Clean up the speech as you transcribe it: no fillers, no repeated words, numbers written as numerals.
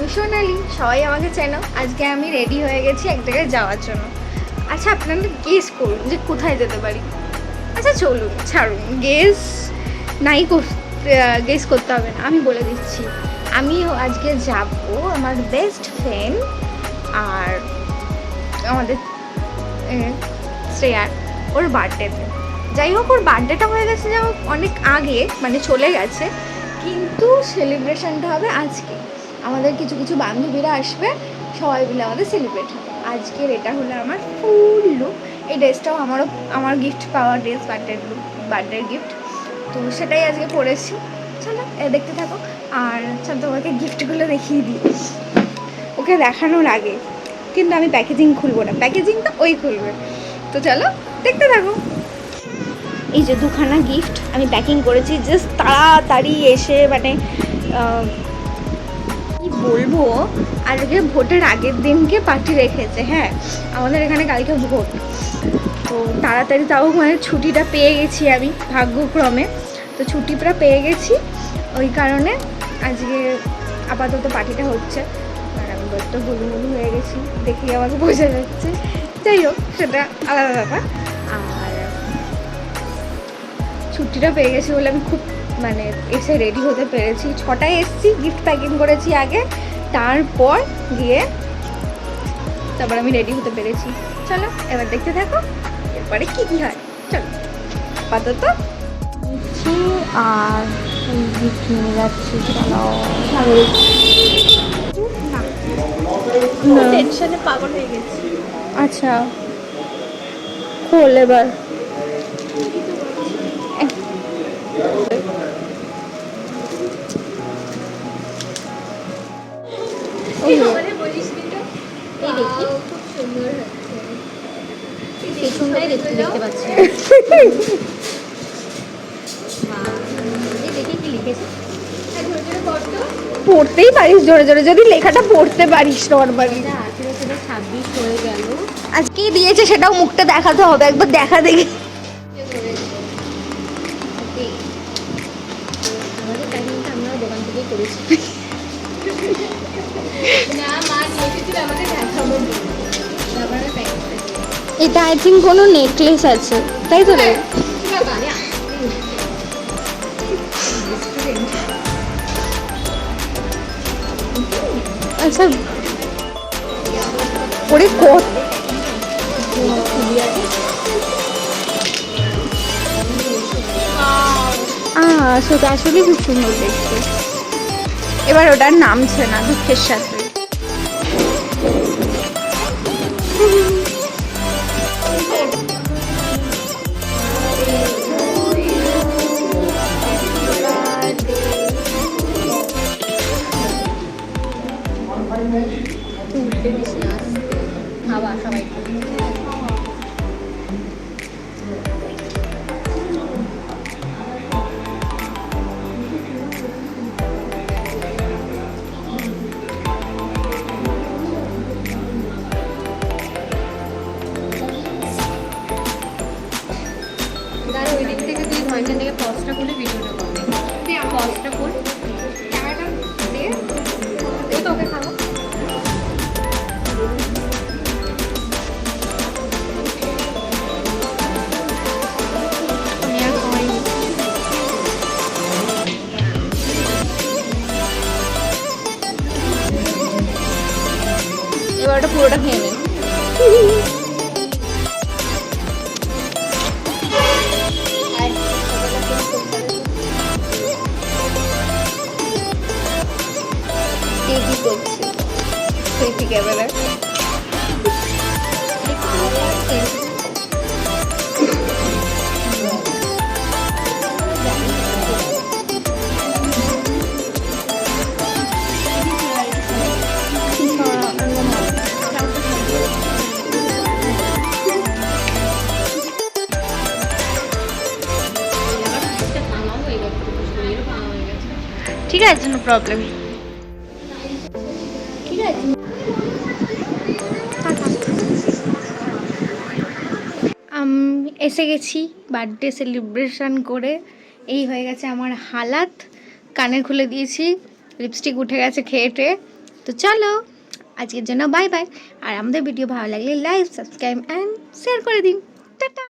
আমি সোনালি, সবাই আমাকে চেনো। আজকে আমি রেডি হয়ে গেছি এক জায়গায় যাওয়ার জন্য। আচ্ছা, আপনারা গেস করুন যে কোথায় যেতে পারি। আচ্ছা চলুন, ছাড়ুন গেস, নাই গেস করতে হবে না, আমি বলে দিচ্ছি। আমি আজকে যাব আমার বেস্ট ফ্রেন্ড আর আমাদের শ্রেয়ার ওর বার্থডেতে। যাই হোক, ওর বার্থডেটা হয়ে গেছে যা অনেক আগে, মানে চলে গেছে, কিন্তু সেলিব্রেশনটা হবে আজকে। আমাদের কিছু কিছু বান্ধবীরা আসবে, সবাই মিলে আমাদের সেলিব্রেট হবে। আজকের এটা হলো আমার ফুল লুক। এই ড্রেসটাও আমার গিফট পাওয়া ড্রেস, বার্থডের গিফট। তো সেটাই আজকে পরেছি। চলো দেখতে থাকো। আর চল তোমাকে গিফটগুলো দেখিয়ে দিই ওকে দেখানোর আগে। কিন্তু আমি প্যাকেজিং খুলবো না, প্যাকেজিংটা ওই খুলবে। তো চলো দেখতে থাকো। এই যে দুখানা গিফট আমি প্যাকিং করেছি, জাস্ট তাড়াতাড়ি এসে মানে কি বলবো, আজকে ভোটের আগের দিনকে পার্টি রেখেছে। হ্যাঁ, আমাদের এখানে কালকে ভোট, তো তাড়াতাড়ি তাও মানে ছুটিটা পেয়ে গেছি আমি ভাগ্যক্রমে। তো ছুটিটা পেয়ে গেছি, ওই কারণে আজকে আপাতত পার্টিটা হচ্ছে। আর আমি বড্ড হুলুমুলু হয়ে গেছি, দেখেই আমাকে বোঝা যাচ্ছে। যাই হোক, সেটা আলাদা ব্যাপার। আর ছুটিটা পেয়ে গেছি বলে আমি খুব মানে এসে রেডি হতে পেরেছি। 6টায় এসেছি, গিফট প্যাকিং করেছি আগে, তারপর গিয়ে তারপর আমি রেডি হতে পেরেছি। চলো এবার দেখতে থাকো এরপরে কী কী হয়। চলো আপাতত নিচ্ছি আর গিফট নিয়ে যাচ্ছি। চলো টেনশনে পাগল হয়ে গেছি। আচ্ছা খোল এবার। দেখতে পাচ্ছি পড়তেই পারিস জোরে জোরে, যদি লেখাটা পড়তে পারিস নর্মালি। 26 হয়ে গেল, আজকেই দিয়েছে, সেটাও মুখটা দেখাতে হবে, একবার দেখা দেখি। আমাদের প্যাকিংটা আমরা দোকান থেকেই করেছি। না মা নিয়ে এসেছিল, আমাকে দেখাবো। এটা আই থিঙ্ক কোনো নেকলেস আছে, তাই তো রে? আচ্ছা ওরে কত সেটা আসলে খুব সুন্দর দেখতে। এবার ওটার নামছে না দুঃখের সাথে। খাওয়া সবাই ওই দিক থেকে তুই ঘন্টা থেকে পজটা করে ভিডিওটা করবি। পজটা করে ক্যামেরাটা দিয়ে ওই তোকে খাবো। এবার ওটা পুরোটা খেয়ে নে। কি করছে সেই ক্যামেরা? ঠিক আছে, নো প্রবলেম। ঠিক আছে, এসে গেছি বার্থডে সেলিব্রেশন করে। এই হয়ে গেছে আমার হালাত। কানের খুলে দিয়েছি, লিপস্টিক উঠে গেছে খেয়ে টেয়ে। তো চলো আজকের জন্য বাই বাই। আর আমাদের ভিডিও ভালো লাগলে লাইক, সাবস্ক্রাইব অ্যান্ড শেয়ার করে দিন। টাটা।